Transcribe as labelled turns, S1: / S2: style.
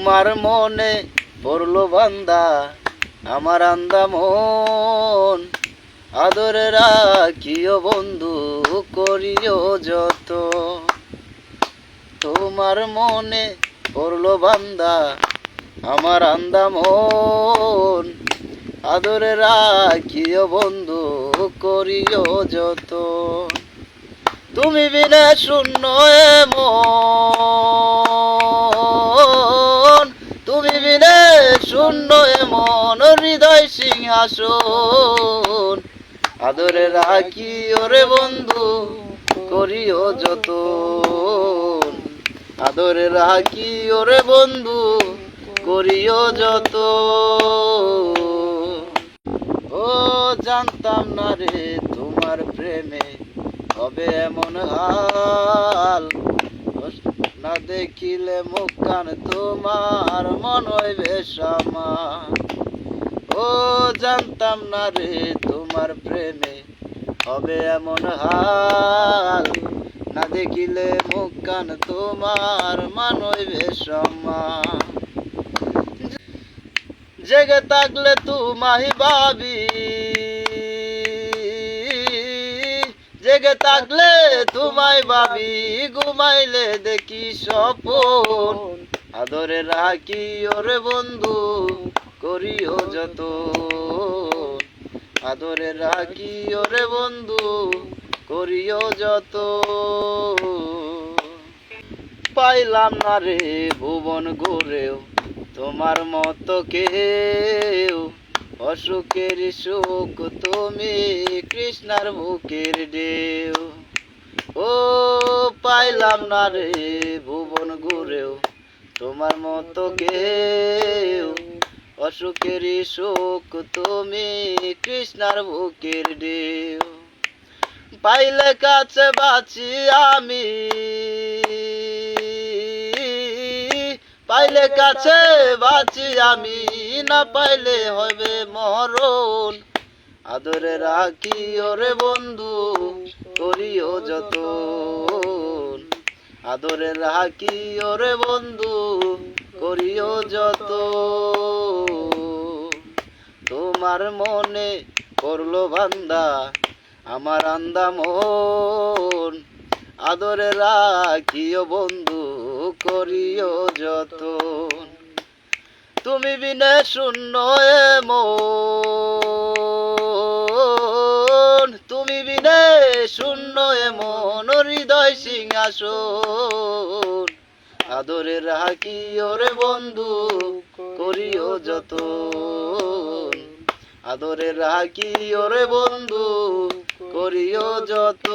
S1: তোমার মনে পড়লো বান্দা আমার আন্দা মন, আদরে রাখিও বন্ধু করিও যত। তোমার মনে পড়লো বান্দা আমার আন্দা মন, আদরে রাখিও বন্ধু করিও যত। তুমি বিনে শূন্য এমন, তুমি বিনে শূন্য এমন হৃদয় সিংহাসন, আদরে রাখি ওরে বন্ধু করিও যত, আদরে রাখি ওরে বন্ধু করিও যত। ও জানতাম না রে তোমার প্রেমে হবে এমন হাল, না দেখিলে মুখ কান তোমার মন হইবে সামাল। ও জানতাম না রে তোমার প্রেমে হবে এমন হাল, না দেখিলে মুখ কান তোমার মান হইবে সামাল। জেগে থাকলে তোমায় ভাবি, জেগে থাকলে তোমায় ভাবি, ঘুমাইলে দেখি স্বপন, আদরে রাখি ওরে বন্ধু করিও যত, আদরে রাখি ওরে বন্ধু করিও যত। পাইলাম না রে ভুবন ঘুরেও তোমার মতো কেউ, অসুখের সুখ তুমি কৃষ্ণার বুকের ঢেউ। ও পাইলাম না রে ভুবন ঘুরেও তোমার মতো কেউ, অসুখের সুখ তুমি কৃষ্ণার বুকের ঢেউ। পাইলে কাছে বাঁচি আমি, পাইলে কাছে বাঁচি আমি, না পাইলে হবে মরণ, আদরে রাখি ওরে বন্ধু করিও যত, আদরে রাখি ওরে বন্ধু করিও যত। তোমার মনে পড়লো বান্দা আমার আন্দা মন, আদরে রাখিও বন্ধু করিও যত। তুমি বিনে শূন্য এমন, তুমি বিনে শূন্য এমন হৃদয় সিংহাসন, আদরে রাখি ওরে বন্ধু করিও যত, আদরে রাখি ওরে বন্ধু করিও যত।